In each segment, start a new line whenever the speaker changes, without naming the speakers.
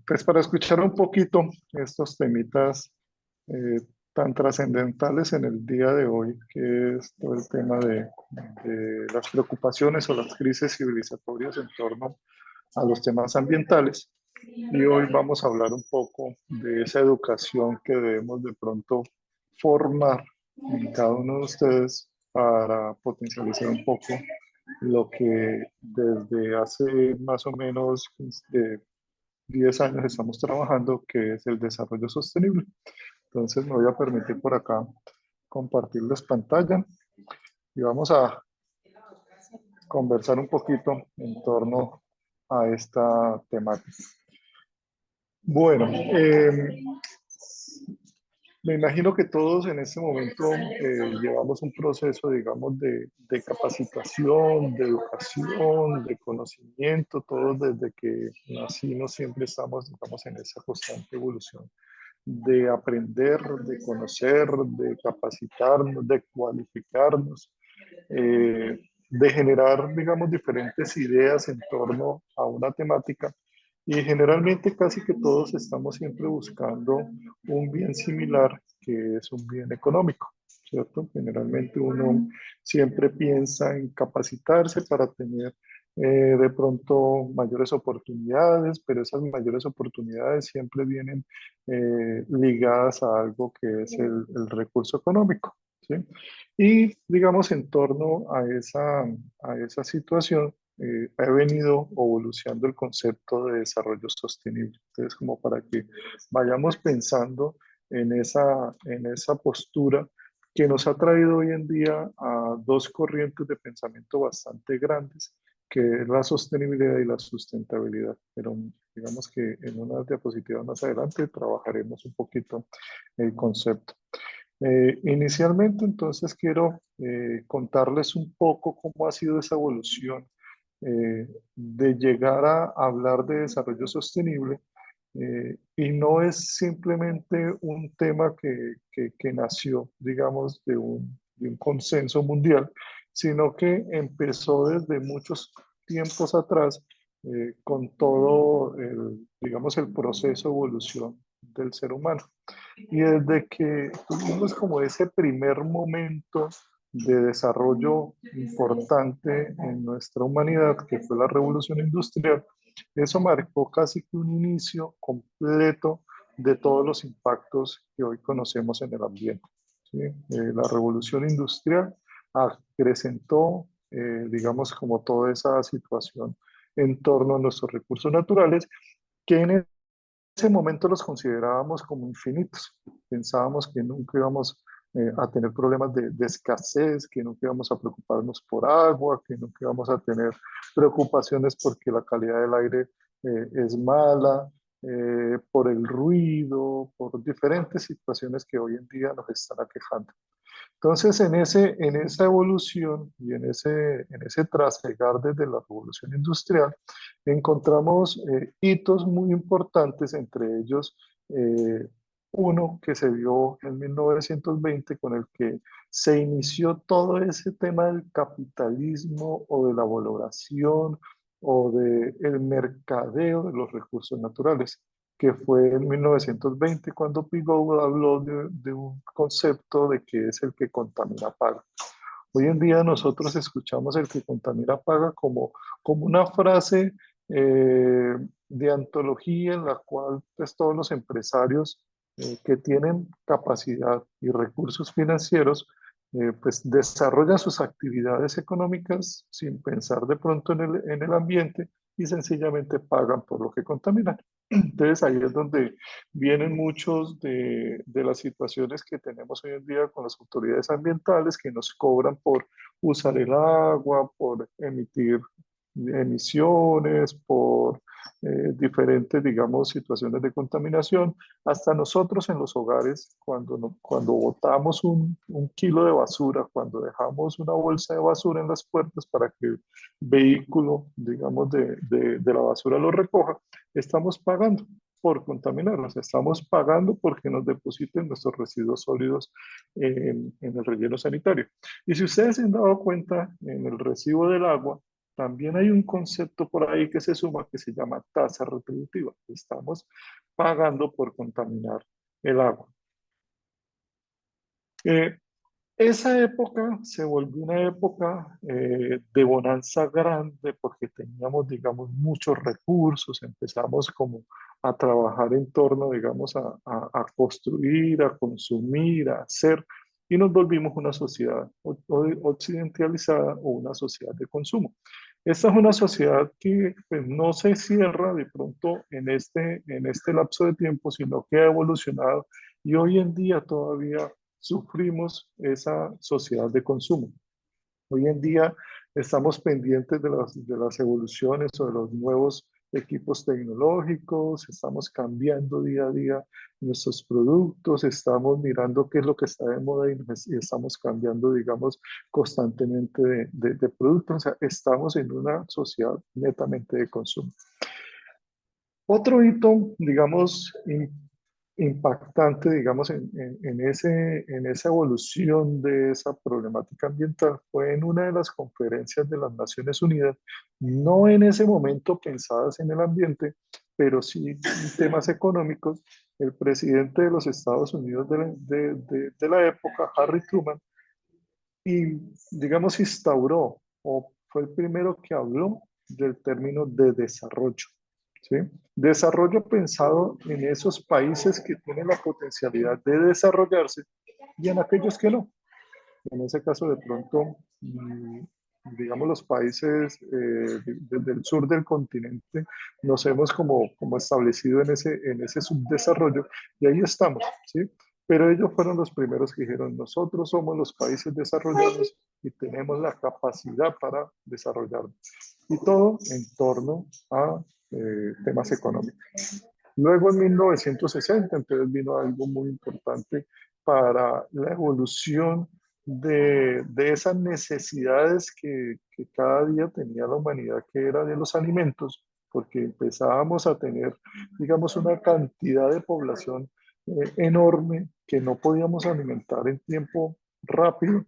Pues para escuchar un poquito estos temitas eh, tan trascendentales en el día de hoy, que es todo el tema de las preocupaciones o las crisis civilizatorias en torno a los temas ambientales. Y hoy vamos a hablar un poco de esa educación que debemos de pronto formar en cada uno de ustedes para potencializar un poco lo que desde hace más o menos 10 años estamos trabajando, que es el desarrollo sostenible. Entonces me voy a permitir por acá compartirles pantalla y vamos a conversar un poquito en torno a esta temática. Bueno, me imagino que todos en este momento llevamos un proceso, digamos, de capacitación, de educación, de conocimiento, todos desde que nacimos siempre estamos, digamos, en esa constante evolución de aprender, de conocer, de capacitarnos, de cualificarnos, de generar, digamos, diferentes ideas en torno a una temática. Y generalmente casi que todos estamos siempre buscando un bien similar, que es un bien económico, ¿cierto? Generalmente uno siempre piensa en capacitarse para tener de pronto mayores oportunidades, pero esas mayores oportunidades siempre vienen ligadas a algo que es el recurso económico, ¿sí? Y digamos, en torno a esa situación, ha venido evolucionando el concepto de desarrollo sostenible. Entonces, como para que vayamos pensando en esa postura que nos ha traído hoy en día a dos corrientes de pensamiento bastante grandes, que es la sostenibilidad y la sustentabilidad. Pero digamos que en unas diapositivas más adelante trabajaremos un poquito el concepto. Inicialmente, entonces, quiero contarles un poco cómo ha sido esa evolución de llegar a hablar de desarrollo sostenible. Y no es simplemente un tema que nació, digamos, de un consenso mundial, sino que empezó desde muchos tiempos atrás con todo digamos, el proceso de evolución del ser humano. Y desde que tuvimos como ese primer momento de desarrollo importante en nuestra humanidad, que fue la revolución industrial, eso marcó casi que un inicio completo de todos los impactos que hoy conocemos en el ambiente, ¿sí? La revolución industrial acrecentó, digamos, como toda esa situación en torno a nuestros recursos naturales, que en ese momento los considerábamos como infinitos. Pensábamos que nunca íbamos a tener problemas de escasez, que nunca íbamos a preocuparnos por agua, que nunca íbamos a tener preocupaciones porque la calidad del aire es mala, por el ruido, por diferentes situaciones que hoy en día nos están aquejando. Entonces, en esa evolución y en ese trasegar desde la revolución industrial, encontramos hitos muy importantes, entre ellos uno que se dio en 1920 con el que se inició todo ese tema del capitalismo o de la valoración o del mercadeo de los recursos naturales, que fue en 1920 cuando Pigot habló de un concepto de que es el que contamina paga. Hoy en día nosotros escuchamos el que contamina paga como una frase de antología en la cual pues, todos los empresarios que tienen capacidad y recursos financieros pues desarrollan sus actividades económicas sin pensar de pronto en el ambiente y sencillamente pagan por lo que contaminan. Entonces ahí es donde vienen muchos de las situaciones que tenemos hoy en día con las autoridades ambientales que nos cobran por usar el agua, por emitir emisiones, por diferentes, digamos, situaciones de contaminación. Hasta nosotros en los hogares, cuando botamos un kilo de basura, cuando dejamos una bolsa de basura en las puertas para que el vehículo, digamos, de la basura lo recoja, estamos pagando por contaminarnos, estamos pagando porque nos depositen nuestros residuos sólidos en el relleno sanitario. Y si ustedes se han dado cuenta, en el recibo del agua, también hay un concepto por ahí que se suma que se llama tasa retributiva. Estamos pagando por contaminar el agua. Eh, Esa época se volvió una época de bonanza grande porque teníamos, digamos, muchos recursos, empezamos como a trabajar en torno, digamos, a construir, a consumir, a hacer, y nos volvimos una sociedad occidentalizada o una sociedad de consumo. Esta es una sociedad que pues, no se cierra de pronto en este lapso de tiempo, sino que ha evolucionado y hoy en día todavía sufrimos esa sociedad de consumo. Hoy en día estamos pendientes de las evoluciones o de los nuevos equipos tecnológicos, estamos cambiando día a día nuestros productos, estamos mirando qué es lo que está de moda y estamos cambiando, digamos, constantemente de productos. O sea, estamos en una sociedad netamente de consumo. Otro hito, digamos, impactante, digamos, en esa evolución de esa problemática ambiental fue en una de las conferencias de las Naciones Unidas, no en ese momento pensadas en el ambiente, pero sí en temas económicos. El presidente de los Estados Unidos de la época, Harry Truman, y, digamos, instauró o fue el primero que habló del término de desarrollo. ¿Sí? Desarrollo pensado en esos países que tienen la potencialidad de desarrollarse y en aquellos que no. En ese caso, de pronto, digamos, los países desde el sur del continente nos hemos como establecido en ese subdesarrollo y ahí estamos, ¿sí? Pero ellos fueron los primeros que dijeron, nosotros somos los países desarrollados y tenemos la capacidad para desarrollarnos. Y todo en torno a temas económicos. Luego en 1960, entonces vino algo muy importante para la evolución de esas necesidades que cada día tenía la humanidad, que era de los alimentos, porque empezábamos a tener, digamos, una cantidad de población enorme que no podíamos alimentar en tiempo rápido,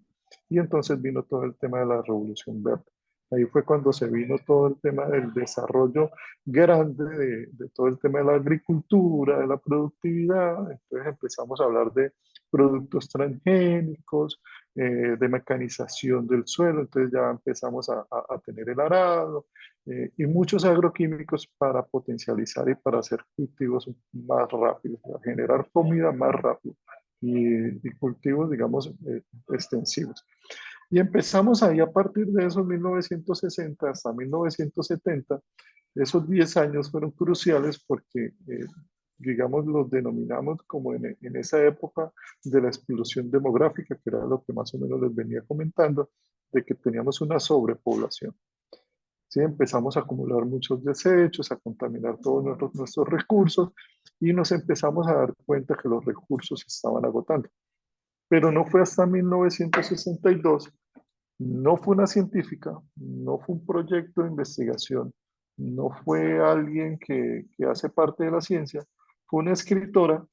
y entonces vino todo el tema de la revolución verde. Ahí fue cuando se vino todo el tema del desarrollo grande de todo el tema de la agricultura, de la productividad. Entonces empezamos a hablar de productos transgénicos, de mecanización del suelo, entonces ya empezamos a tener el arado y muchos agroquímicos para potencializar y para hacer cultivos más rápidos, para generar comida más rápido y cultivos, digamos, extensivos. Y empezamos ahí a partir de esos 1960 hasta 1970. Esos 10 años fueron cruciales porque, digamos, los denominamos como en esa época de la explosión demográfica, que era lo que más o menos les venía comentando, de que teníamos una sobrepoblación. ¿Sí? Empezamos a acumular muchos desechos, a contaminar todos nuestros recursos y nos empezamos a dar cuenta que los recursos se estaban agotando. Pero no fue hasta 1962, no fue una científica, no fue un proyecto de investigación, no fue alguien que hace parte de la ciencia, fue una escritora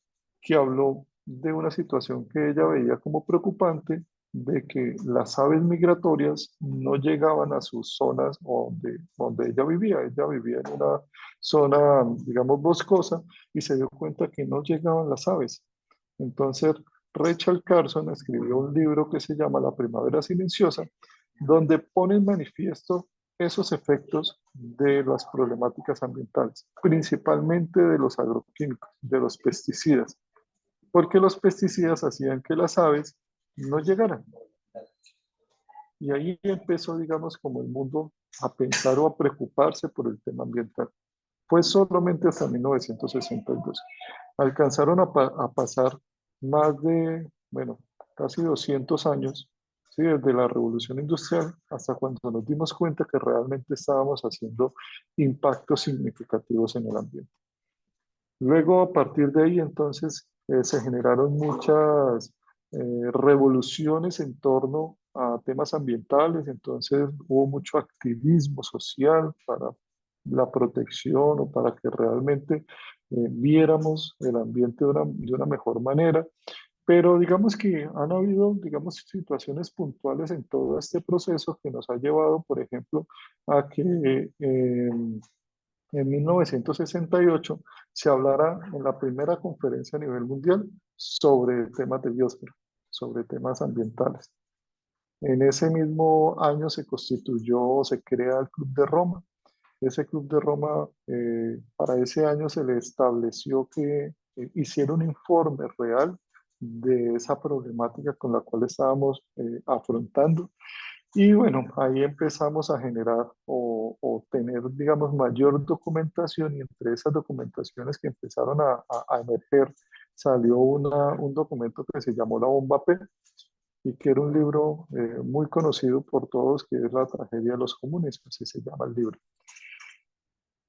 que habló de una situación que ella veía como preocupante, de que las aves migratorias no llegaban a sus zonas donde ella vivía. Ella vivía en una zona, digamos, boscosa y se dio cuenta que no llegaban las aves. Entonces, Rachel Carson escribió un libro que se llama La Primavera Silenciosa, donde pone en manifiesto esos efectos de las problemáticas ambientales, principalmente de los agroquímicos, de los pesticidas, porque los pesticidas hacían que las aves no llegaran. Y ahí empezó, digamos, como el mundo a pensar o a preocuparse por el tema ambiental. Fue solamente hasta 1962. Alcanzaron a pasar más de, bueno, casi 200 años, ¿sí? Desde la revolución industrial hasta cuando nos dimos cuenta que realmente estábamos haciendo impactos significativos en el ambiente. Luego, a partir de ahí, entonces, se generaron muchas revoluciones en torno a temas ambientales, entonces hubo mucho activismo social para la protección o para que realmente viéramos el ambiente de una mejor manera. Pero digamos que han habido, digamos, situaciones puntuales en todo este proceso que nos ha llevado, por ejemplo, a que en 1968 se hablara en la primera conferencia a nivel mundial sobre temas de biosfera, sobre temas ambientales. En ese mismo año se constituyó, se crea el Club de Roma. Ese Club de Roma, para ese año se le estableció que hiciera un informe real de esa problemática con la cual estábamos afrontando. Y bueno, ahí empezamos a generar o tener, digamos, mayor documentación, y entre esas documentaciones que empezaron a emerger salió un documento que se llamó La Bomba P, y que era un libro muy conocido por todos, que es La tragedia de los comunes, así se llama el libro.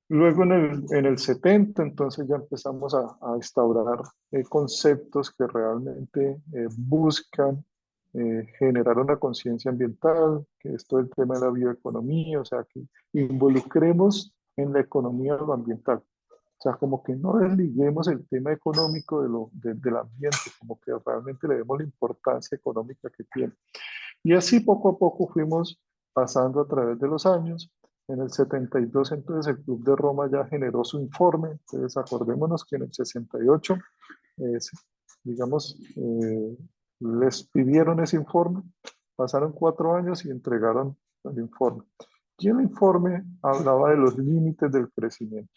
Luego en el 70, entonces ya empezamos a instaurar conceptos que realmente buscan generar una conciencia ambiental, que es todo el tema de la bioeconomía, o sea, que involucremos en la economía lo ambiental. O sea, como que no desliguemos el tema económico del ambiente, como que realmente le demos la importancia económica que tiene. Y así poco a poco fuimos pasando a través de los años. En el 72 entonces el Club de Roma ya generó su informe. Entonces acordémonos que en el 68, eh, digamos, les pidieron ese informe, pasaron 4 años y entregaron el informe. Y el informe hablaba de los límites del crecimiento.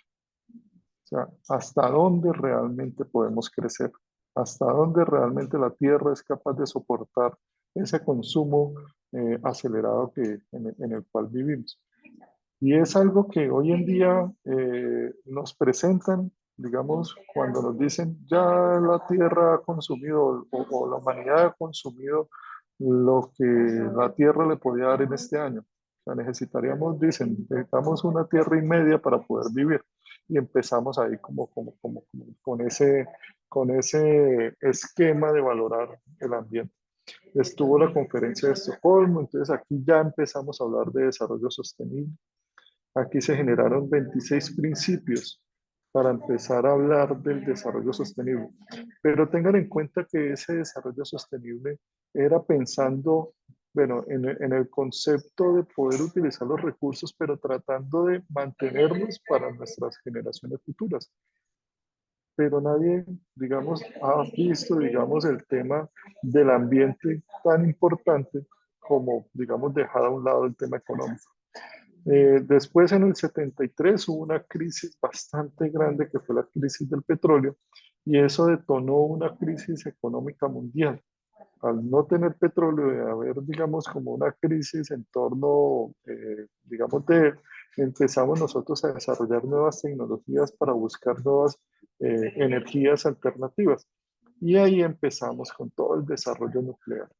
O sea, hasta dónde realmente podemos crecer, hasta dónde realmente la Tierra es capaz de soportar ese consumo acelerado en el cual vivimos. Y es algo que hoy en día nos presentan, digamos, cuando nos dicen ya la Tierra ha consumido o la humanidad ha consumido lo que la Tierra le podía dar en este año. O sea, necesitaríamos, dicen, necesitamos una Tierra y media para poder vivir. Y empezamos ahí como con ese esquema de valorar el ambiente. Estuvo la conferencia de Estocolmo, entonces aquí ya empezamos a hablar de desarrollo sostenible. Aquí se generaron 26 principios para empezar a hablar del desarrollo sostenible. Pero tengan en cuenta que ese desarrollo sostenible era pensando, bueno, en el concepto de poder utilizar los recursos, pero tratando de mantenerlos para nuestras generaciones futuras. Pero nadie, digamos, ha visto, digamos, el tema del ambiente tan importante como, digamos, dejar a un lado el tema económico. Después, en el 73, hubo una crisis bastante grande que fue la crisis del petróleo, y eso detonó una crisis económica mundial. Al no tener petróleo, de haber, digamos, como una crisis en torno, digamos, empezamos nosotros a desarrollar nuevas tecnologías para buscar nuevas energías alternativas. Y ahí empezamos con todo el desarrollo nuclear.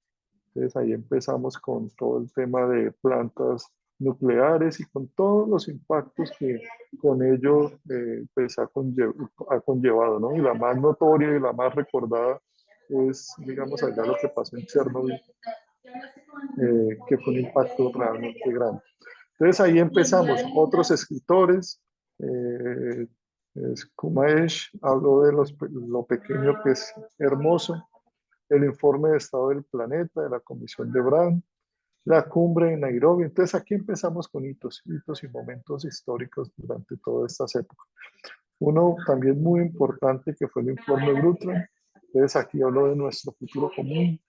Entonces ahí empezamos con todo el tema de plantas nucleares y con todos los impactos que con ello pues ha conllevado, ¿no? Y la más notoria y la más recordada es, digamos, allá lo que pasó en Chernobyl, que fue un impacto realmente grande. Entonces ahí empezamos. Otros escritores, eh, Kumaesh habló de lo pequeño que es hermoso, el informe de estado del planeta de la Comisión de Brand, la cumbre de Nairobi. Entonces aquí empezamos con hitos y momentos históricos durante todas estas épocas. Uno también muy importante que fue el informe Brundtland. Entonces aquí hablo de nuestro futuro común.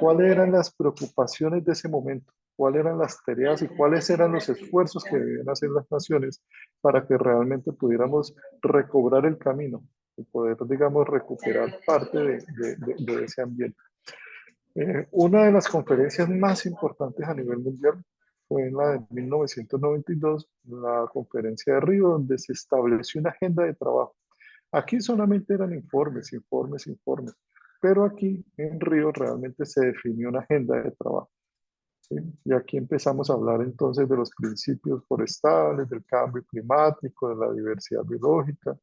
¿Cuáles eran las preocupaciones de ese momento? ¿Cuáles eran las tareas y cuáles eran los esfuerzos que debían hacer las naciones para que realmente pudiéramos recobrar el camino y poder, digamos, recuperar parte de ese ambiente? Una de las conferencias más importantes a nivel mundial fue en la de 1992, la conferencia de Río, donde se estableció una agenda de trabajo. Aquí solamente eran informes, informes, informes, pero aquí en Río realmente se definió una agenda de trabajo. ¿Sí? Y aquí empezamos a hablar entonces de los principios forestales, del cambio climático, de la diversidad biológica,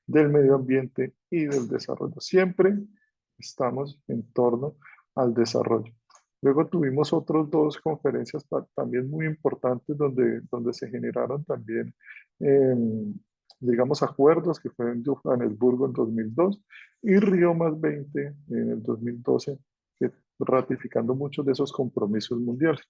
del medio ambiente y del desarrollo. Siempre estamos en torno al desarrollo. Luego tuvimos otros dos conferencias también muy importantes donde se generaron también eh, digamos, acuerdos, que fue en Johannesburgo en 2002 y Río más 20 en el 2012, que ratificando muchos de esos compromisos mundiales.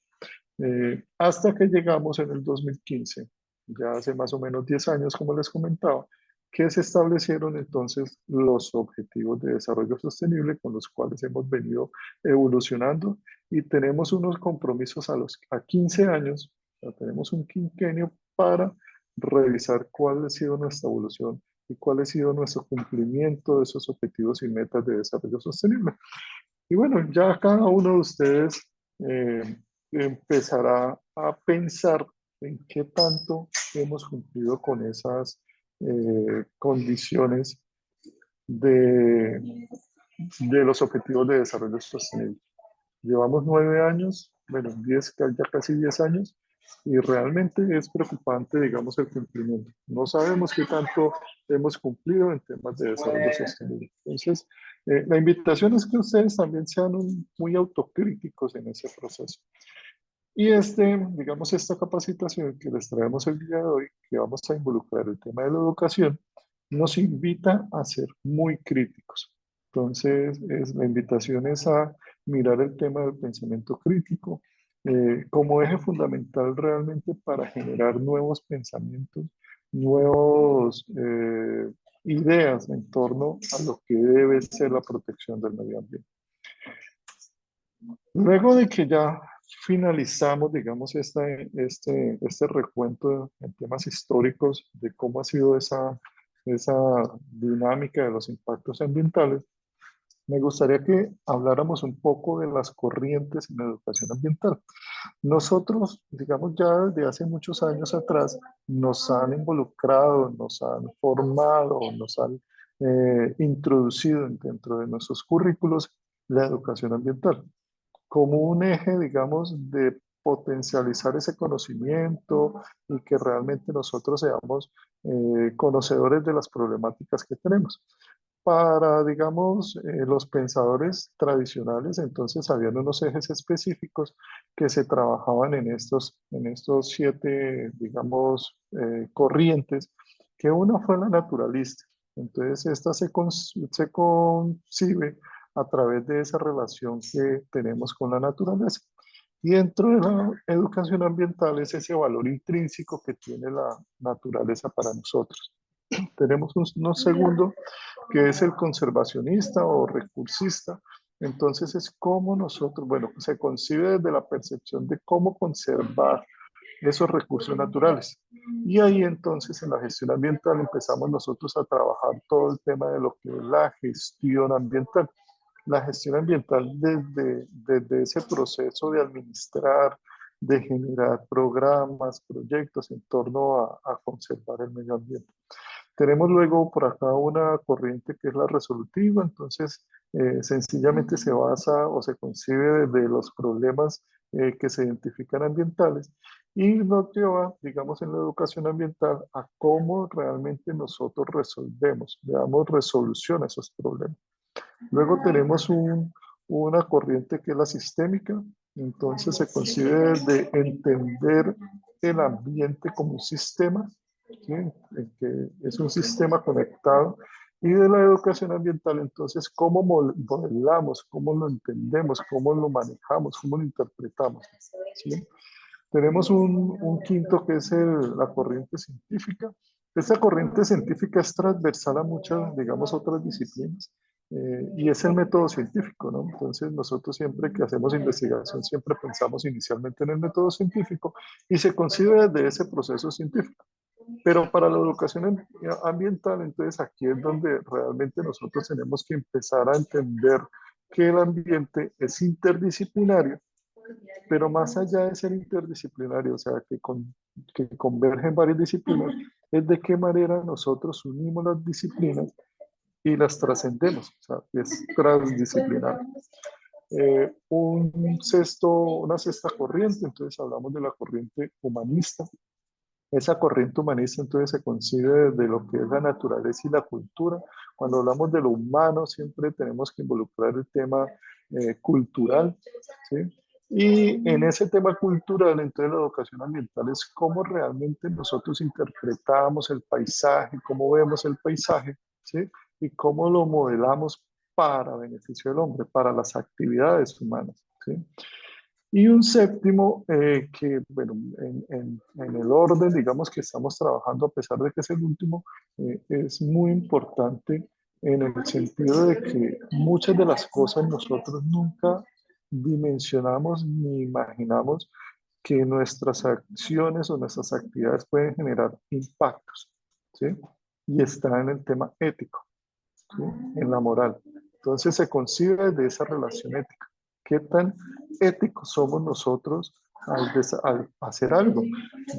Hasta que llegamos en el 2015, ya hace más o menos 10 años, como les comentaba, que se establecieron entonces los objetivos de desarrollo sostenible con los cuales hemos venido evolucionando y tenemos unos compromisos a 15 años, o sea, tenemos un quinquenio para revisar cuál ha sido nuestra evolución y cuál ha sido nuestro cumplimiento de esos objetivos y metas de desarrollo sostenible. Y bueno, ya cada uno de ustedes empezará a pensar en qué tanto hemos cumplido con esas condiciones de, de los objetivos de desarrollo sostenible. Llevamos 9 años, bueno, 10, ya casi 10 años, y realmente es preocupante, digamos, el cumplimiento. No sabemos qué tanto hemos cumplido en temas de desarrollo sostenible. Entonces, la invitación es que ustedes también sean muy autocríticos en ese proceso. Y digamos, esta capacitación que les traemos el día de hoy, que vamos a involucrar el tema de la educación, nos invita a ser muy críticos. Entonces, la invitación es a mirar el tema del pensamiento crítico como eje fundamental realmente para generar nuevos pensamientos, nuevos ideas en torno a lo que debe ser la protección del medio ambiente. Luego de que ya finalizamos, digamos, este recuento en temas históricos de cómo ha sido esa dinámica de los impactos ambientales, me gustaría que habláramos un poco de las corrientes en la educación ambiental. Nosotros, digamos, ya desde hace muchos años atrás, nos han involucrado, nos han formado, nos han introducido dentro de nuestros currículos la educación ambiental como un eje, digamos, de potencializar ese conocimiento y que realmente nosotros seamos conocedores de las problemáticas que tenemos. Para, digamos, los pensadores tradicionales, entonces habían unos ejes específicos que se trabajaban en estos 7, digamos, corrientes, que una fue la naturalista. Entonces, esta se concibe a través de esa relación que tenemos con la naturaleza. Y dentro de la educación ambiental es ese valor intrínseco que tiene la naturaleza para nosotros. Tenemos un segundo que es el conservacionista o recursista. Entonces es cómo nosotros, bueno, se concibe desde la percepción de cómo conservar esos recursos naturales. Y ahí entonces en la gestión ambiental empezamos nosotros a trabajar todo el tema de lo que es la gestión ambiental. La gestión ambiental desde ese proceso de administrar, de generar programas, proyectos en torno a conservar el medio ambiente. Tenemos luego por acá una corriente que es la resolutiva, entonces sencillamente se basa o se concibe desde los problemas que se identifican ambientales y nos lleva, digamos, en la educación ambiental a cómo realmente nosotros resolvemos, le damos resolución a esos problemas. Luego tenemos una corriente que es la sistémica, entonces se concibe desde entender el ambiente como un sistema, ¿sí? Que es un sistema conectado, y de la educación ambiental, entonces, cómo modelamos, cómo lo entendemos, cómo lo manejamos, cómo lo interpretamos, ¿sí? Tenemos un quinto que es la corriente científica. Esta corriente científica es transversal a muchas, digamos, otras disciplinas y es el método científico, ¿no? Entonces nosotros siempre que hacemos investigación siempre pensamos inicialmente en el método científico y se concibe desde ese proceso científico. Pero para la educación ambiental, entonces aquí es donde realmente nosotros tenemos que empezar a entender que el ambiente es interdisciplinario, pero más allá de ser interdisciplinario, o sea, que convergen varias disciplinas, es de qué manera nosotros unimos las disciplinas y las trascendemos, o sea, que es transdisciplinar. Una sexta corriente, entonces hablamos de la corriente humanista. Esa corriente humanista entonces se concibe desde lo que es la naturaleza y la cultura. Cuando hablamos de lo humano siempre tenemos que involucrar el tema cultural, ¿sí? Y en ese tema cultural, entonces la educación ambiental es cómo realmente nosotros interpretamos el paisaje, cómo vemos el paisaje, ¿sí? Y cómo lo modelamos para beneficio del hombre, para las actividades humanas, ¿sí? Y un séptimo, que bueno, en el orden, digamos que estamos trabajando, a pesar de que es el último, es muy importante en el sentido de que muchas de las cosas nosotros nunca dimensionamos ni imaginamos que nuestras acciones o nuestras actividades pueden generar impactos, ¿sí? Y está en el tema ético, ¿sí? En la moral. Entonces se concibe de esa relación ética. ¿Qué tan éticos somos nosotros al hacer algo?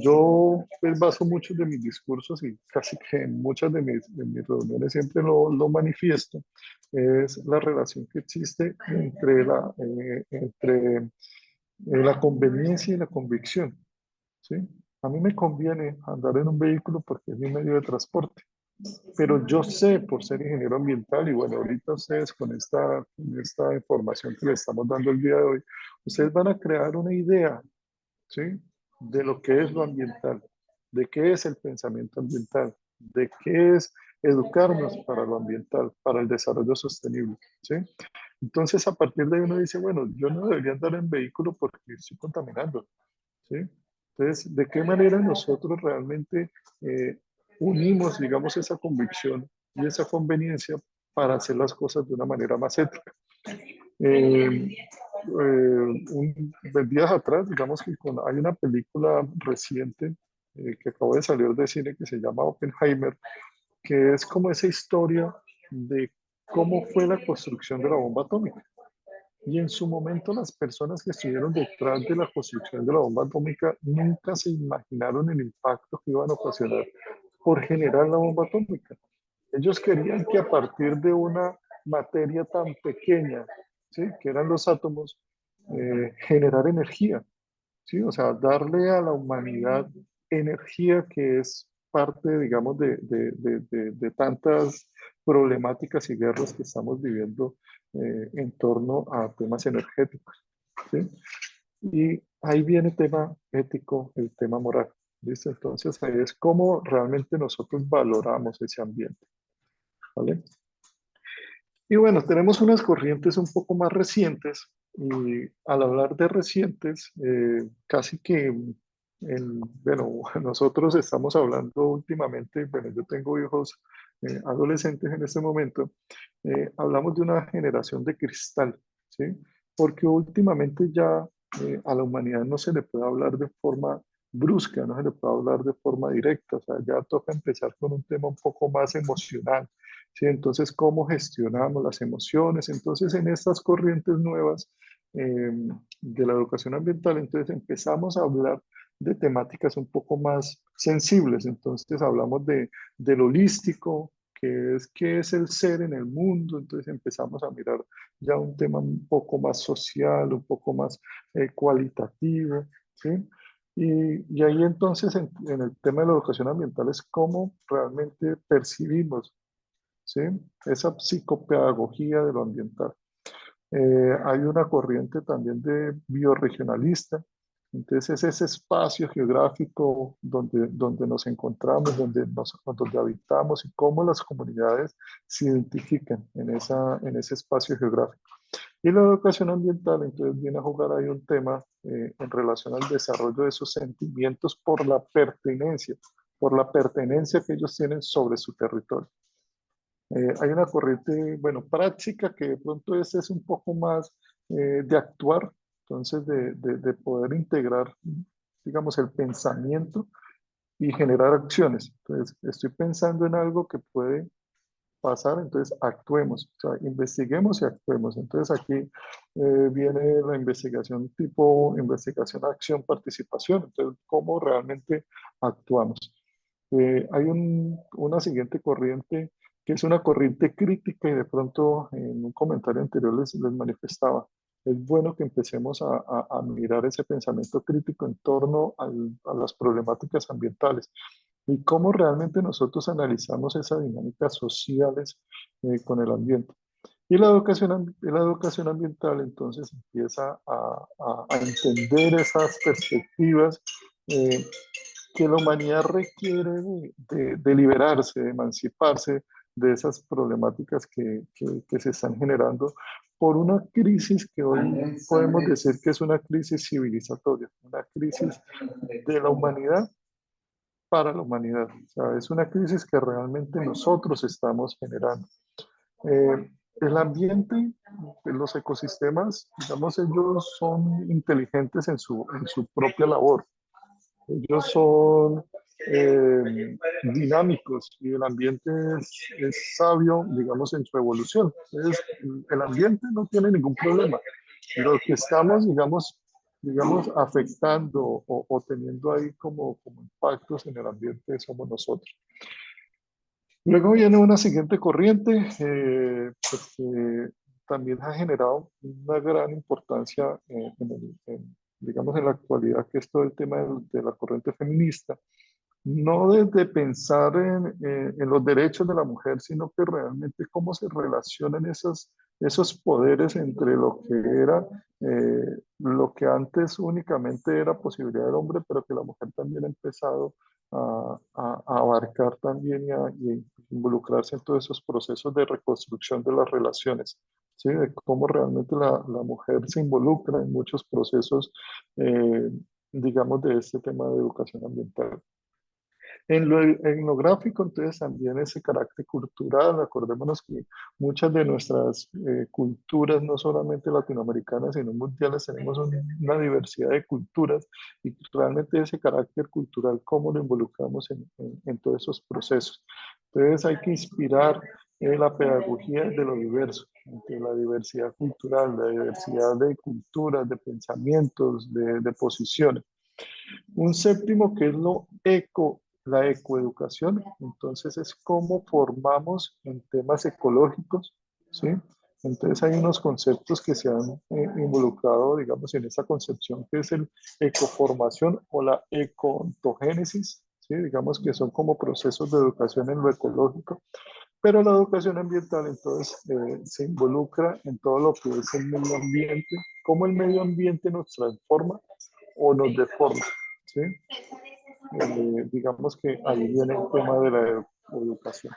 Yo pues, baso muchos de mis discursos y casi que en muchas de mis reuniones siempre lo manifiesto, es la relación que existe entre la conveniencia y la convicción, ¿sí? A mí me conviene andar en un vehículo porque es mi medio de transporte, pero yo sé por ser ingeniero ambiental y bueno, ahorita ustedes con esta información que le estamos dando el día de hoy, ustedes van a crear una idea, ¿sí? De lo que es lo ambiental, de qué es el pensamiento ambiental, de qué es educarnos para lo ambiental, para el desarrollo sostenible, ¿sí? Entonces, a partir de ahí uno dice, bueno, yo no debería andar en vehículo porque estoy contaminando, ¿sí? Entonces, ¿de qué manera nosotros realmente eh, unimos, digamos, esa convicción y esa conveniencia para hacer las cosas de una manera más ética? Días atrás, digamos que hay una película reciente que acabó de salir de cine que se llama Oppenheimer, que es como esa historia de cómo fue la construcción de la bomba atómica. Y en su momento las personas que estuvieron detrás de la construcción de la bomba atómica nunca se imaginaron el impacto que iban a ocasionar por generar la bomba atómica. Ellos querían que a partir de una materia tan pequeña, ¿sí? Que eran los átomos, generar energía, ¿sí? O sea, darle a la humanidad energía que es parte, digamos, de tantas problemáticas y guerras que estamos viviendo en torno a temas energéticos, ¿sí? Y ahí viene el tema ético, el tema moral, ¿listo? Entonces ahí es cómo realmente nosotros valoramos ese ambiente, ¿vale? Y bueno, tenemos unas corrientes un poco más recientes y al hablar de recientes, casi que, bueno, nosotros estamos hablando últimamente, bueno, yo tengo hijos adolescentes en este momento, hablamos de una generación de cristal, ¿sí? Porque últimamente ya a la humanidad no se le puede hablar de forma brusca, no se le puede hablar de forma directa, o sea, ya toca empezar con un tema un poco más emocional. ¿Sí? Entonces, ¿cómo gestionamos las emociones? Entonces, en estas corrientes nuevas de la educación ambiental, entonces empezamos a hablar de temáticas un poco más sensibles. Entonces, hablamos del holístico, qué es el ser en el mundo. Entonces, empezamos a mirar ya un tema un poco más social, un poco más cualitativo, ¿sí? Y ahí entonces en el tema de la educación ambiental es cómo realmente percibimos, ¿sí? Esa psicopedagogía de lo ambiental. Hay una corriente también de bioregionalista, entonces es ese espacio geográfico donde nos encontramos, donde habitamos y cómo las comunidades se identifican en ese espacio geográfico. Y la educación ambiental entonces viene a jugar ahí un tema en relación al desarrollo de esos sentimientos por la pertenencia que ellos tienen sobre su territorio. Hay una corriente, bueno, práctica que de pronto es un poco más de actuar, entonces de poder integrar, digamos, el pensamiento y generar acciones. Entonces, estoy pensando en algo que puede pasar, entonces actuemos, o sea, investiguemos y actuemos. Entonces aquí viene la investigación tipo investigación, acción, participación, entonces cómo realmente actuamos. Hay una siguiente corriente que es una corriente crítica y de pronto en un comentario anterior les manifestaba. Es bueno que empecemos a mirar ese pensamiento crítico en torno a las problemáticas ambientales y cómo realmente nosotros analizamos esas dinámicas sociales con el ambiente. Y la educación ambiental entonces empieza a entender esas perspectivas eh, que la humanidad requiere de liberarse, de emanciparse de esas problemáticas que se están generando por una crisis que hoy podemos decir que es una crisis civilizatoria, una crisis de la humanidad para la humanidad. O sea, es una crisis que realmente nosotros estamos generando. El ambiente, los ecosistemas, digamos, ellos son inteligentes en su propia labor. Ellos son dinámicos y el ambiente es sabio, digamos, en su evolución. Entonces, el ambiente no tiene ningún problema. Lo que estamos, digamos afectando o teniendo ahí como impactos en el ambiente somos nosotros. Luego viene una siguiente corriente, pues, que también ha generado una gran importancia digamos, en la actualidad, que es todo el tema de la corriente feminista, no desde pensar en los derechos de la mujer, sino que realmente cómo se relacionan esos poderes entre lo que era, lo que antes únicamente era posibilidad del hombre, pero que la mujer también ha empezado a abarcar también y involucrarse en todos esos procesos de reconstrucción de las relaciones. ¿Sí? De cómo realmente la mujer se involucra en muchos procesos, digamos, de este tema de educación ambiental. En lo etnográfico, entonces, también ese carácter cultural, acordémonos que muchas de nuestras culturas, no solamente latinoamericanas, sino mundiales, tenemos una diversidad de culturas y realmente ese carácter cultural, cómo lo involucramos en todos esos procesos. Entonces, hay que inspirar la pedagogía de lo diverso, entre la diversidad cultural, la diversidad de culturas, de pensamientos, de posiciones. Un séptimo que es la ecoeducación, entonces es cómo formamos en temas ecológicos, ¿sí? Entonces hay unos conceptos que se han involucrado, digamos, en esa concepción que es el ecoformación o la econtogénesis, ¿sí? Digamos que son como procesos de educación en lo ecológico, pero la educación ambiental entonces se involucra en todo lo que es el medio ambiente, cómo el medio ambiente nos transforma o nos deforma, ¿sí? Digamos que ahí viene el tema de la educación.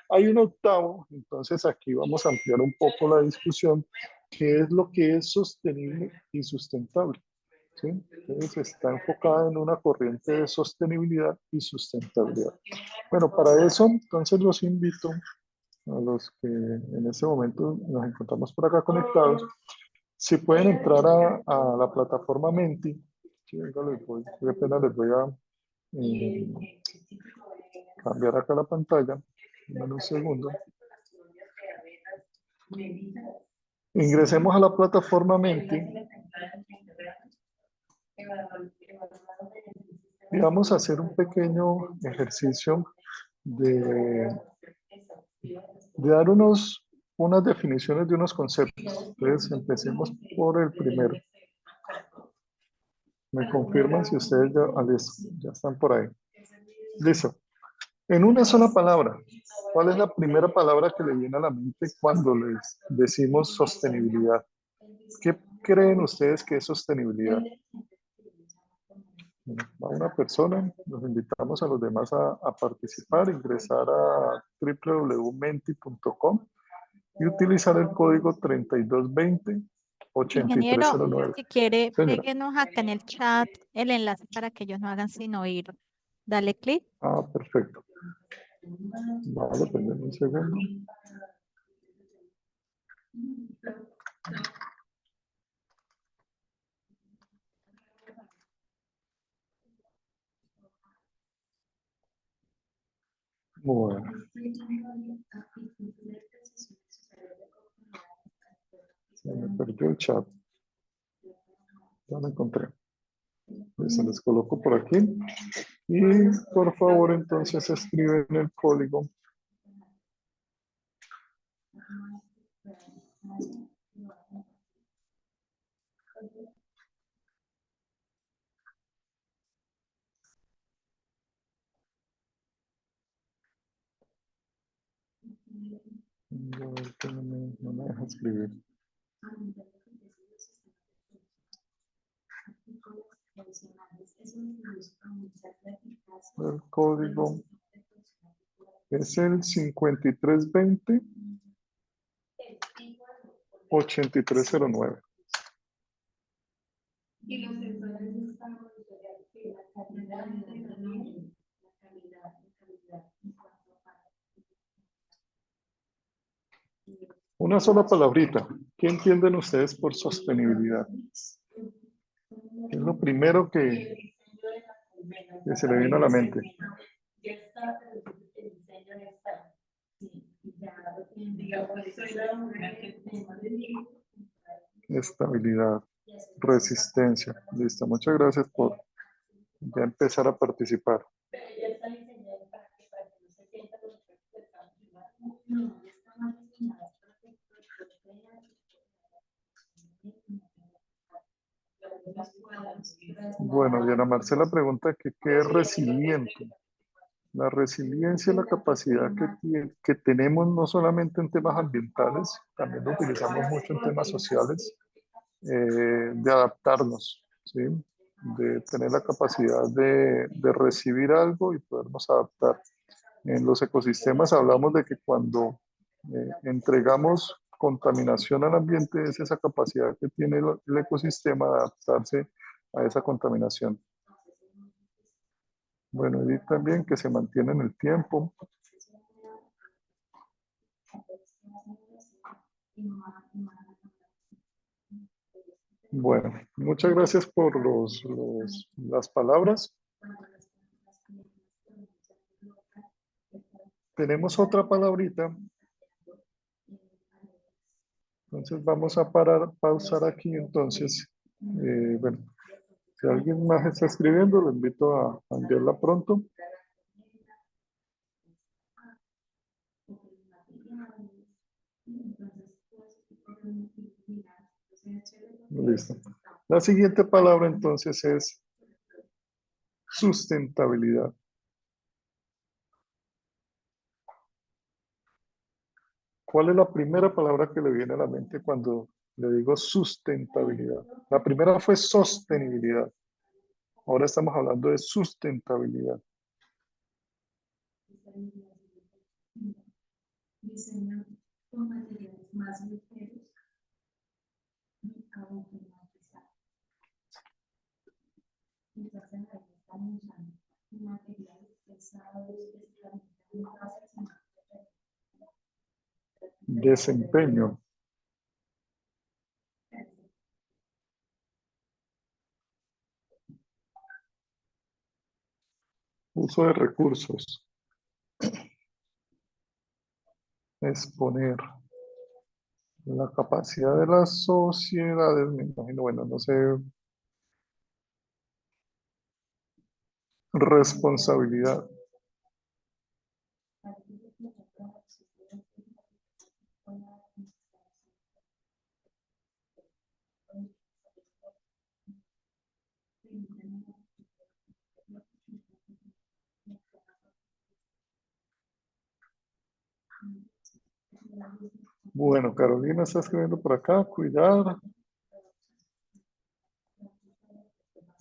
Hay un octavo, entonces aquí vamos a ampliar un poco la discusión, que es lo que es sostenible y sustentable. ¿Sí? Entonces está enfocada en una corriente de sostenibilidad y sustentabilidad. Bueno, para eso, entonces los invito a los que en este momento nos encontramos por acá conectados, si pueden entrar a la plataforma Menti, sí, venga, apenas les voy a eh, cambiar acá la pantalla, en un segundo. Ingresemos a la plataforma Menti y vamos a hacer un pequeño ejercicio de, de dar unas definiciones de unos conceptos. Entonces, empecemos por el primero. Me confirman si ustedes ya están por ahí. Listo. En una sola palabra, ¿cuál es la primera palabra que le viene a la mente cuando les decimos sostenibilidad? ¿Qué creen ustedes que es sostenibilidad? A una persona, los invitamos a los demás a participar, ingresar a www.menti.com y utilizar el código 3220
Ingeniero,
8309.
si quiere,
Señora.
péguenos acá en el chat el enlace para que ellos no hagan sino ir. Dale clic.
Ah, perfecto. Vale, pues denme un segundo. Bueno, se me perdió el chat. Ya lo encontré. Se les coloco por aquí. Y por favor, entonces escriben el código. A ver, que no me deja escribir. El código es el 5320 8309.
Y los sensores están monitoreando que la calidad de la línea, la calidad en cuanto a
Una sola palabrita. ¿Qué entienden ustedes por sostenibilidad? Es lo primero que se le viene a la mente.
ya está, pero el diseño ya está. Sí, ya lo tienen, digamos, eso era un tema de
Estabilidad, resistencia. Listo. Muchas gracias por ya empezar a participar.
pero ya está diseñado para que no se sienta como que estamos igual. No, ya está más diseñado para que
Bueno, Diana Marcela pregunta que qué es resiliente. La resiliencia es la capacidad que tenemos no solamente en temas ambientales, también lo utilizamos mucho en temas sociales, de adaptarnos, ¿sí? De tener la capacidad de recibir algo y podernos adaptar. En los ecosistemas hablamos de que cuando entregamos contaminación al ambiente es esa capacidad que tiene el ecosistema de adaptarse a esa contaminación. Bueno, y también que se mantiene en el tiempo. Bueno, muchas gracias por las palabras. Tenemos otra palabrita. Entonces vamos a pausar aquí. Entonces, bueno, si alguien más está escribiendo, lo invito a enviarla pronto. Listo. La siguiente palabra entonces es sustentabilidad. ¿Cuál es la primera palabra que le viene a la mente cuando le digo sustentabilidad? La primera fue sostenibilidad. Ahora estamos hablando de sustentabilidad.
diseño con materiales más ligeros y automatizados. Entonces, ahí estamos usando materiales pesados,
Desempeño. Uso de recursos. Exponer. La capacidad de las sociedades, me imagino, bueno, no sé. Responsabilidad. Bueno, Carolina está escribiendo por acá, cuidar.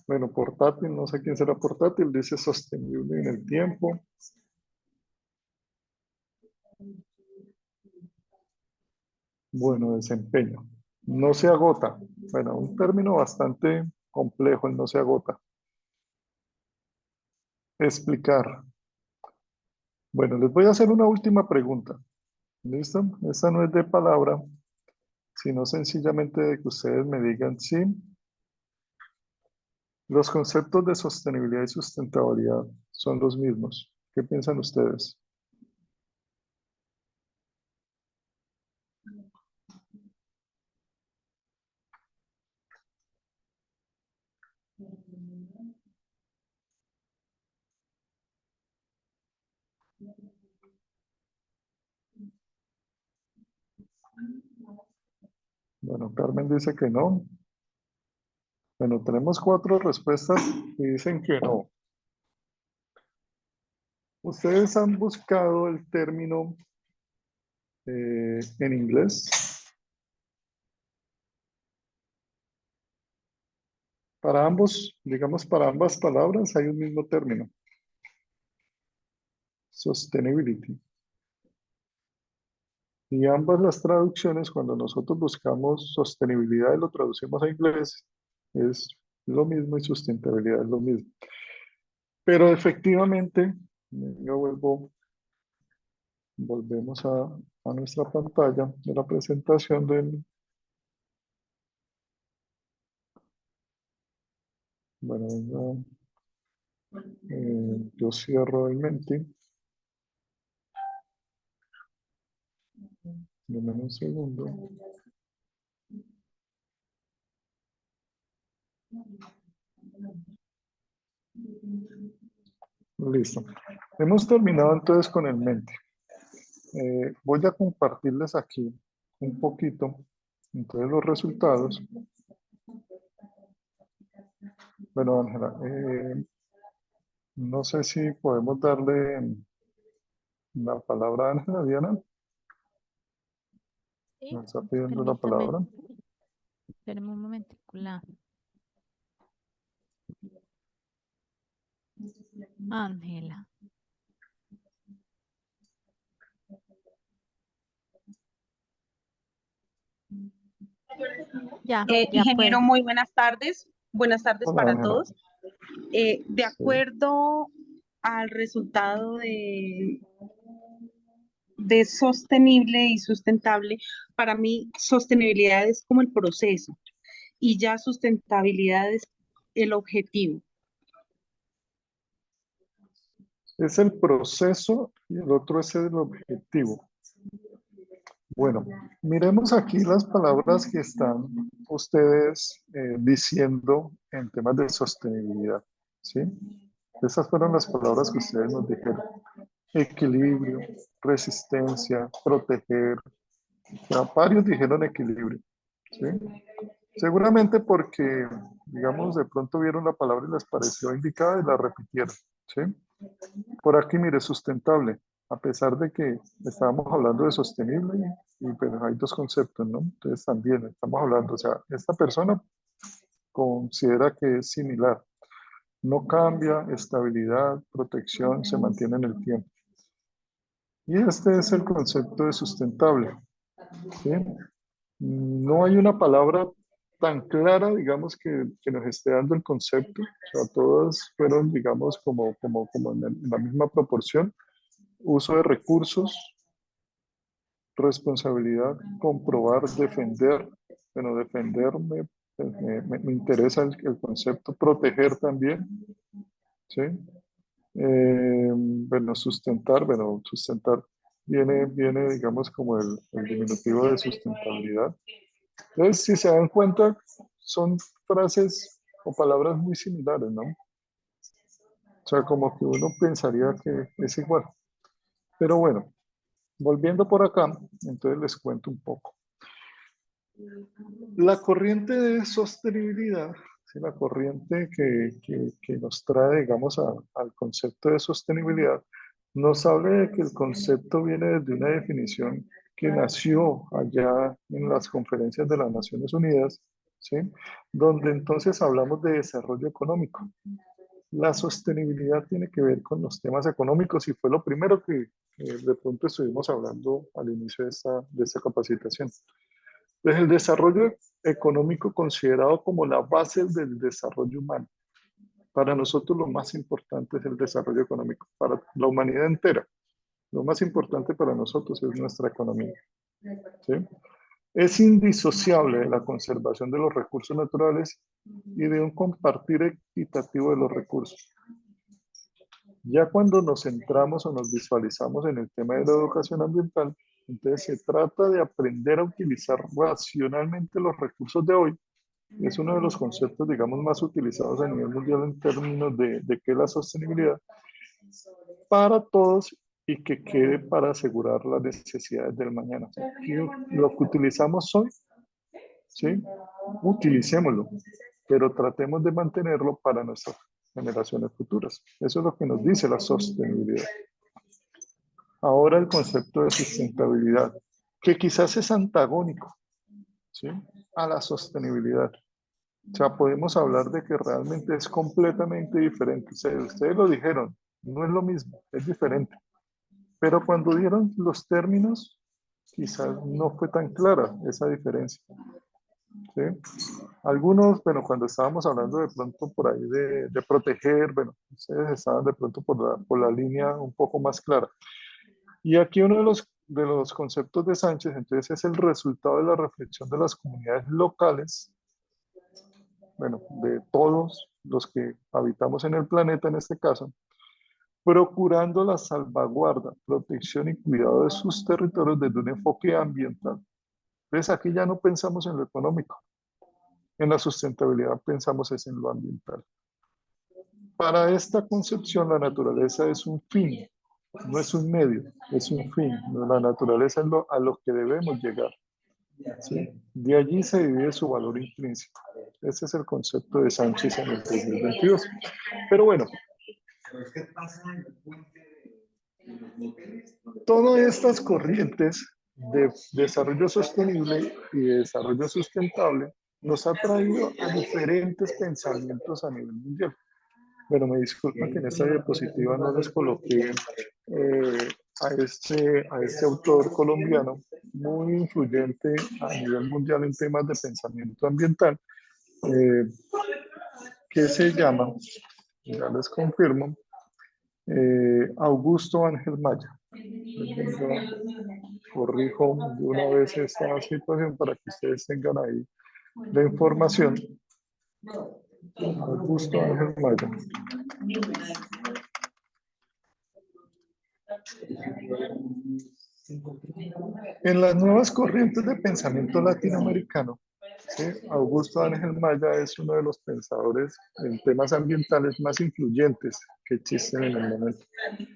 Bueno, portátil, no sé quién será portátil, dice sostenible en el tiempo. Bueno, desempeño. No se agota. Bueno, un término bastante complejo, el no se agota. Explicar. Bueno, les voy a hacer una última pregunta. ¿Listo? Esta no es de palabra, sino sencillamente de que ustedes me digan si los conceptos de sostenibilidad y sustentabilidad son los mismos. ¿Qué piensan ustedes? Bueno, Carmen dice que no. Bueno, tenemos 4 respuestas y dicen que no. Ustedes han buscado el término en inglés. Para ambos, digamos, para ambas palabras hay un mismo término. Sustainability. Y ambas las traducciones, cuando nosotros buscamos sostenibilidad y lo traducimos a inglés, es lo mismo y sustentabilidad es lo mismo. Pero efectivamente, volvemos a nuestra pantalla de la presentación del... Bueno, yo cierro el Menti. Dame un segundo. Listo. Hemos terminado entonces con el Menti. Voy a compartirles aquí un poquito entonces los resultados. Bueno, Ángela, no sé si podemos darle la palabra a Ángela, Diana.
Sí,
Me está pidiendo la
permítame.
palabra.
Espérame un momentico. Ángela. Ya
Ingeniero,
puede.
muy buenas tardes. Buenas tardes
Hola,
para
Ángela.
todos. De
Sí.
acuerdo al resultado de sostenible y sustentable, para mí sostenibilidad es como el proceso y ya sustentabilidad es el objetivo.
Es el proceso y el otro es el objetivo. Bueno, miremos aquí las palabras que están ustedes diciendo en temas de sostenibilidad, ¿sí? Esas fueron las palabras que ustedes nos dijeron. Equilibrio, resistencia, proteger. O sea, varios dijeron equilibrio, ¿sí? Seguramente porque, digamos, de pronto vieron la palabra y les pareció indicada y la repitieron, ¿sí? Por aquí, mire, sustentable, a pesar de que estábamos hablando de sostenible, y pero hay dos conceptos, ¿no? Entonces también estamos hablando, o sea, esta persona considera que es similar, no cambia, estabilidad, protección, se mantiene en el tiempo. Y este es el concepto de sustentable, ¿sí? No hay una palabra tan clara, digamos, que nos esté dando el concepto, o sea, todas fueron, digamos, como en la misma proporción. Uso de recursos, responsabilidad, comprobar, defender. Bueno, defenderme, me interesa el concepto, proteger también, ¿sí? Bueno, sustentar viene, digamos, como el diminutivo de sustentabilidad. Entonces, si se dan cuenta, son frases o palabras muy similares, ¿no? O sea, como que uno pensaría que es igual. Pero bueno, volviendo por acá, entonces les cuento un poco. La corriente de sostenibilidad, ¿sí? La corriente que nos trae, digamos, al concepto de sostenibilidad, nos habla de que el concepto viene desde una definición que nació allá en las conferencias de las Naciones Unidas, ¿sí? Donde entonces hablamos de desarrollo económico. La sostenibilidad tiene que ver con los temas económicos y fue lo primero que de pronto estuvimos hablando al inicio de esta capacitación. Entonces, el desarrollo económico considerado como la base del desarrollo humano. Para nosotros lo más importante es el desarrollo económico, para la humanidad entera. Lo más importante para nosotros es nuestra economía, ¿sí? Es indisociable de la conservación de los recursos naturales y de un compartir equitativo de los recursos. Ya cuando nos centramos o nos visualizamos en el tema de la educación ambiental, entonces se trata de aprender a utilizar racionalmente los recursos de hoy. Es uno de los conceptos, digamos, más utilizados a nivel mundial en términos de qué es la sostenibilidad para todos y que quede para asegurar las necesidades del mañana. O sea, lo que utilizamos hoy, ¿sí? Utilicémoslo, pero tratemos de mantenerlo para nuestras generaciones futuras. Eso es lo que nos dice la sostenibilidad. Ahora el concepto de sustentabilidad. que quizás es antagónico, ¿sí?, a la sostenibilidad. O sea, podemos hablar de que realmente es completamente diferente. Ustedes lo dijeron, no es lo mismo, es diferente. Pero cuando dieron los términos, quizás no fue tan clara esa diferencia, ¿sí? Algunos, bueno, cuando estábamos hablando de pronto por ahí de proteger, bueno, ustedes estaban de pronto por la línea un poco más clara. Y aquí uno de los conceptos de Sánchez, entonces, es el resultado de la reflexión de las comunidades locales, bueno, de todos los que habitamos en el planeta en este caso, procurando la salvaguarda, protección y cuidado de sus territorios desde un enfoque ambiental. Entonces aquí ya no pensamos en lo económico, en la sustentabilidad pensamos es en lo ambiental. Para esta concepción la naturaleza es un fin, no es un medio, es un fin. La naturaleza es a lo que debemos llegar, ¿sí? De allí se divide su valor intrínseco. Ese es el concepto de Sánchez en el 2022. Pero bueno, todas estas corrientes de desarrollo sostenible y de desarrollo sustentable nos ha traído a diferentes pensamientos a nivel mundial. Bueno, me disculpan que en esta diapositiva no les coloqué a este autor colombiano muy influyente a nivel mundial en temas de pensamiento ambiental, que se llama, ya les confirmo, Augusto Ángel Maya. Corrijo de una vez esta situación para que ustedes tengan ahí la información. Augusto Ángel Maya. En las nuevas corrientes de pensamiento latinoamericano, ¿sí?, Augusto Ángel Maya es uno de los pensadores en temas ambientales más influyentes que existen en el momento.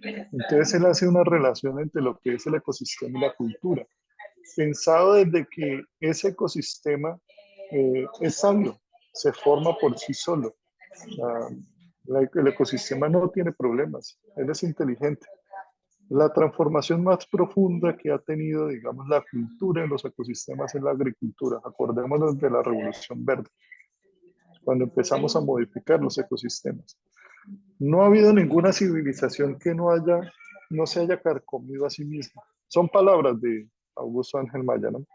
Entonces él hace una relación entre lo que es el ecosistema y la cultura, pensado desde que ese ecosistema es sabio, se forma por sí solo. El ecosistema no tiene problemas, él es inteligente. La transformación más profunda que ha tenido, digamos, la cultura en los ecosistemas es la agricultura. Acordémonos de la Revolución Verde, cuando empezamos a modificar los ecosistemas. No ha habido ninguna civilización que no se haya carcomido a sí misma. Son palabras de Augusto Ángel Maya, ¿no?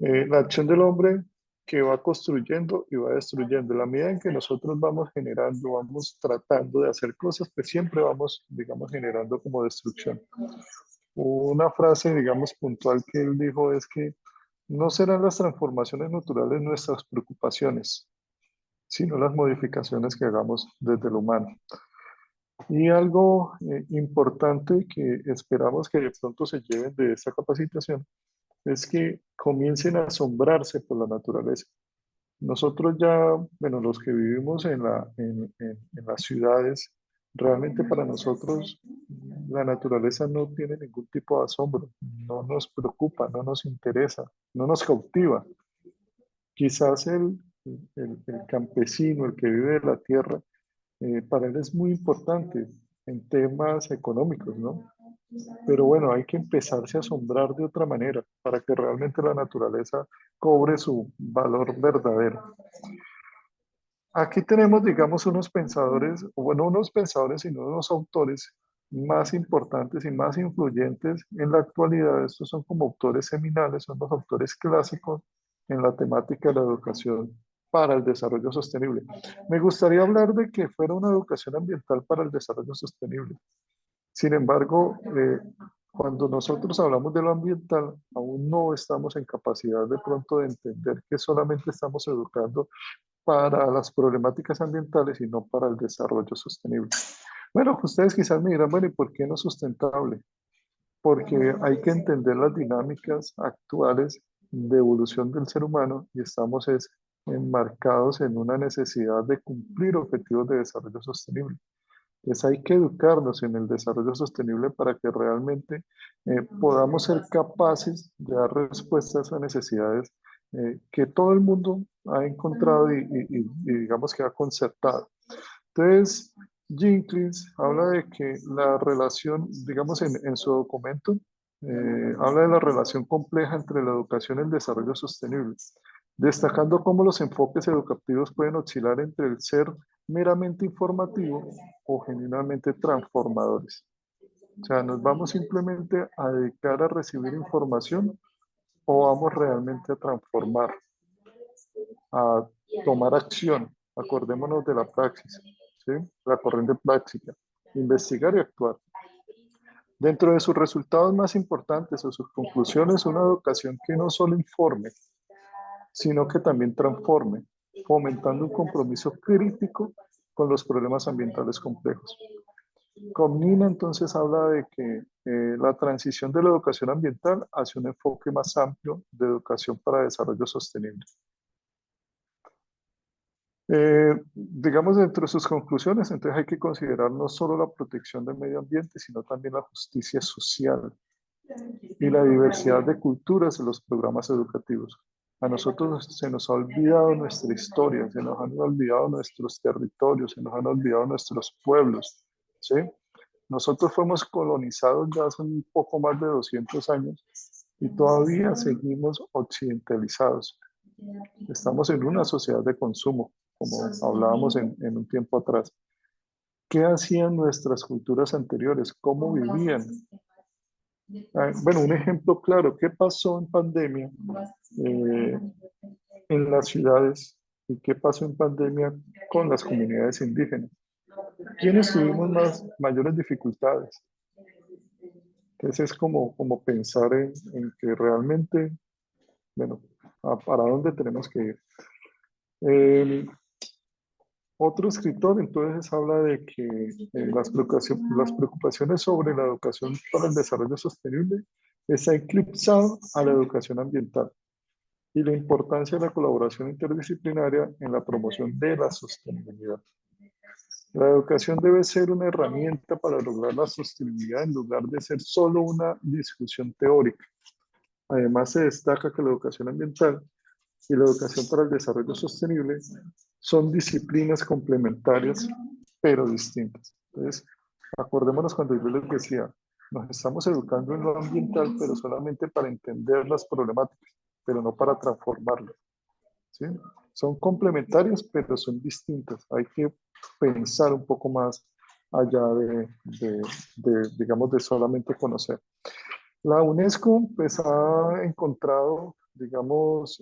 La acción del hombre que va construyendo y va destruyendo. En la medida en que nosotros vamos generando, vamos tratando de hacer cosas, pues siempre vamos, digamos, generando como destrucción. Una frase, digamos, puntual que él dijo es que no serán las transformaciones naturales nuestras preocupaciones, sino las modificaciones que hagamos desde lo humano. Y algo importante que esperamos que de pronto se lleven de esta capacitación es que comiencen a asombrarse por la naturaleza. Nosotros ya, bueno, los que vivimos en las ciudades, realmente para nosotros la naturaleza no tiene ningún tipo de asombro, no nos preocupa, no nos interesa, no nos cautiva. Quizás el campesino, el que vive de la tierra, para él es muy importante en temas económicos, ¿no? Pero bueno, hay que empezarse a asombrar de otra manera para que realmente la naturaleza cobre su valor verdadero. Aquí tenemos, digamos, unos pensadores, o bueno, unos pensadores, sino unos autores más importantes y más influyentes en la actualidad. Estos son como autores seminales, son los autores clásicos en la temática de la educación para el desarrollo sostenible. Me gustaría hablar de que fuera una educación ambiental para el desarrollo sostenible. Sin embargo, cuando nosotros hablamos de lo ambiental, aún no estamos en capacidad de pronto de entender que solamente estamos educando para las problemáticas ambientales y no para el desarrollo sostenible. Bueno, ustedes quizás me dirán, bueno, ¿y por qué no sustentable? Porque hay que entender las dinámicas actuales de evolución del ser humano y estamos enmarcados en una necesidad de cumplir objetivos de desarrollo sostenible. Entonces hay que educarnos en el desarrollo sostenible para que realmente podamos ser capaces de dar respuesta a esas necesidades que todo el mundo ha encontrado y digamos que ha concertado. Entonces, Jenkins habla de que la relación, digamos en su documento, habla de la relación compleja entre la educación y el desarrollo sostenible, destacando cómo los enfoques educativos pueden oscilar entre el ser meramente informativo o genuinamente transformadores. O sea, ¿nos vamos simplemente a dedicar a recibir información o vamos realmente a transformar, a tomar acción? Acordémonos de la praxis, ¿sí? La corriente práctica, investigar y actuar. Dentro de sus resultados más importantes o sus conclusiones, una educación que no solo informe, sino que también transforme, fomentando un compromiso crítico con los problemas ambientales complejos. Comnina entonces habla de que la transición de la educación ambiental hacia un enfoque más amplio de educación para desarrollo sostenible. Digamos, dentro de sus conclusiones, entonces hay que considerar no solo la protección del medio ambiente, sino también la justicia social y la diversidad de culturas en los programas educativos. A nosotros se nos ha olvidado nuestra historia, se nos han olvidado nuestros territorios, se nos han olvidado nuestros pueblos, ¿sí? Nosotros fuimos colonizados ya hace un poco más de 200 años y todavía seguimos occidentalizados. Estamos en una sociedad de consumo, como hablábamos en un tiempo atrás. ¿Qué hacían nuestras culturas anteriores? ¿Cómo vivían? Bueno, un ejemplo claro, ¿qué pasó en pandemia en las ciudades y qué pasó en pandemia con las comunidades indígenas? ¿Quiénes tuvimos mayores dificultades? Entonces es como pensar en que realmente, bueno, ¿para dónde tenemos que ir? Otro escritor entonces habla de que las preocupaciones sobre la educación para el desarrollo sostenible se ha eclipsado a la educación ambiental y la importancia de la colaboración interdisciplinaria en la promoción de la sostenibilidad. La educación debe ser una herramienta para lograr la sostenibilidad en lugar de ser solo una discusión teórica. Además, se destaca que la educación ambiental y la educación para el desarrollo sostenible son disciplinas complementarias, pero distintas. Entonces, acordémonos cuando yo les decía, nos estamos educando en lo ambiental, pero solamente para entender las problemáticas, pero no para transformarlas, ¿sí? Son complementarias, pero son distintas. Hay que pensar un poco más allá digamos, de solamente conocer. La UNESCO pues, ha encontrado, digamos,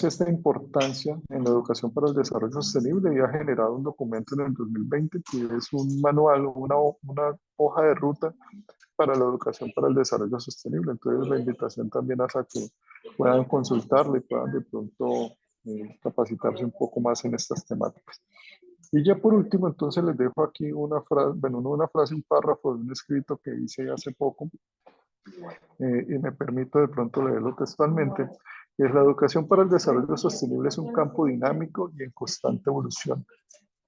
esta importancia en la educación para el desarrollo sostenible y ha generado un documento en el 2020 que es un manual, una hoja de ruta para la educación para el desarrollo sostenible. Entonces la invitación también es a que puedan consultarle y puedan de pronto capacitarse un poco más en estas temáticas. Y ya por último, entonces les dejo aquí una frase, bueno, no una frase, un párrafo de un escrito que hice hace poco, y me permito de pronto leerlo textualmente, que es: la educación para el desarrollo sostenible es un campo dinámico y en constante evolución,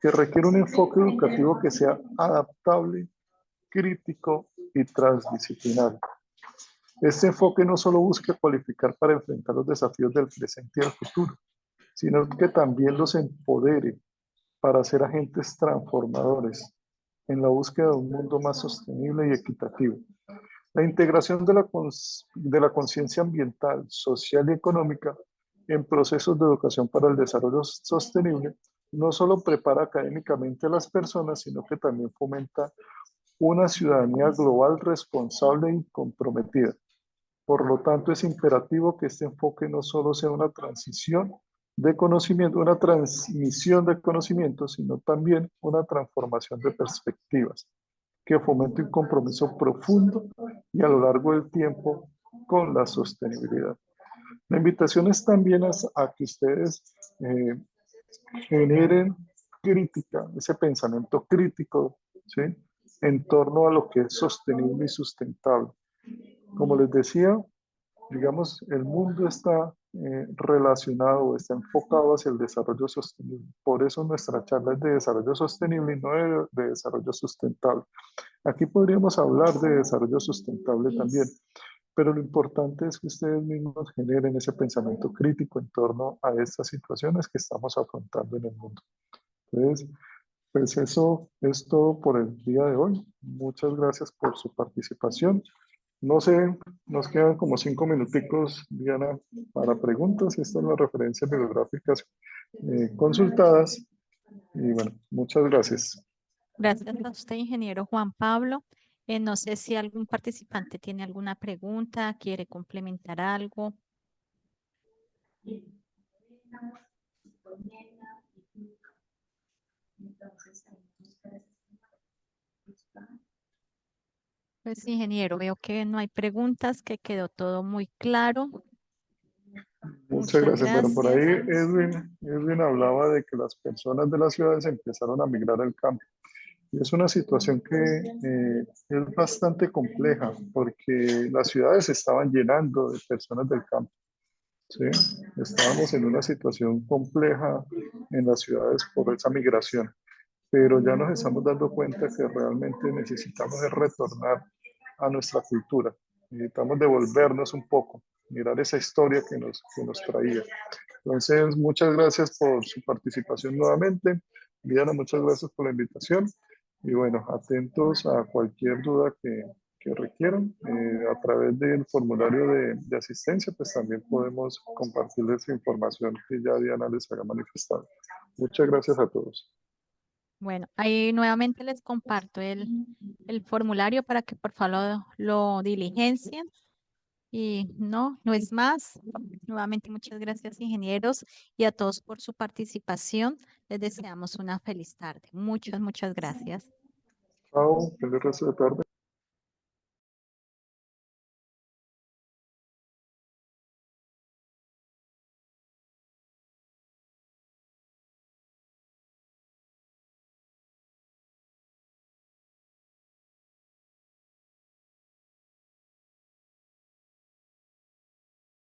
que requiere un enfoque educativo que sea adaptable, crítico y transdisciplinario. Este enfoque no solo busca cualificar para enfrentar los desafíos del presente y del futuro, sino que también los empodere para ser agentes transformadores en la búsqueda de un mundo más sostenible y equitativo. La integración de la conciencia ambiental, social y económica en procesos de educación para el desarrollo sostenible no solo prepara académicamente a las personas, sino que también fomenta una ciudadanía global responsable y comprometida. Por lo tanto, es imperativo que este enfoque no solo sea una transición de conocimiento, una transmisión de conocimiento, sino también una transformación de perspectivas que fomente un compromiso profundo y a lo largo del tiempo con la sostenibilidad. La invitación es también a que ustedes generen crítica, ese pensamiento crítico, ¿sí? En torno a lo que es sostenible y sustentable. Como les decía, digamos, el mundo está relacionado, está enfocado hacia el desarrollo sostenible. Por eso nuestra charla es de desarrollo sostenible y no de desarrollo sustentable. Aquí podríamos hablar de desarrollo sustentable también, pero lo importante es que ustedes mismos generen ese pensamiento crítico en torno a estas situaciones que estamos afrontando en el mundo. Entonces, pues eso es todo por el día de hoy. Muchas gracias por su participación No sé, nos quedan como 5 minuticos, Diana, para preguntas. Estas son las referencias bibliográficas consultadas. Y bueno, muchas gracias.
Gracias a usted, ingeniero Juan Pablo. No sé si algún participante tiene alguna pregunta, quiere complementar algo. Pues, ingeniero, veo que no hay preguntas, que quedó todo muy claro.
Muchas gracias. Bueno, por ahí
gracias.
Edwin hablaba de que las personas de las ciudades empezaron a migrar al campo. Y es una situación que es bastante compleja porque las ciudades se estaban llenando de personas del campo. ¿Sí? Estábamos en una situación compleja en las ciudades por esa migración, pero ya nos estamos dando cuenta que realmente necesitamos de retornar a nuestra cultura. Necesitamos devolvernos un poco, mirar esa historia que nos traía. Entonces, muchas gracias por su participación nuevamente. Diana, muchas gracias por la invitación. Y bueno, atentos a cualquier duda que requieran. A través del formulario de asistencia, pues también podemos compartirles información que ya Diana les haya manifestado. Muchas gracias a todos.
Bueno, ahí nuevamente les comparto el formulario para que por favor lo diligencien. Y no es más. Nuevamente muchas gracias, ingenieros, y a todos por su participación. Les deseamos una feliz tarde. Muchas gracias.
Chao, feliz resto de tarde.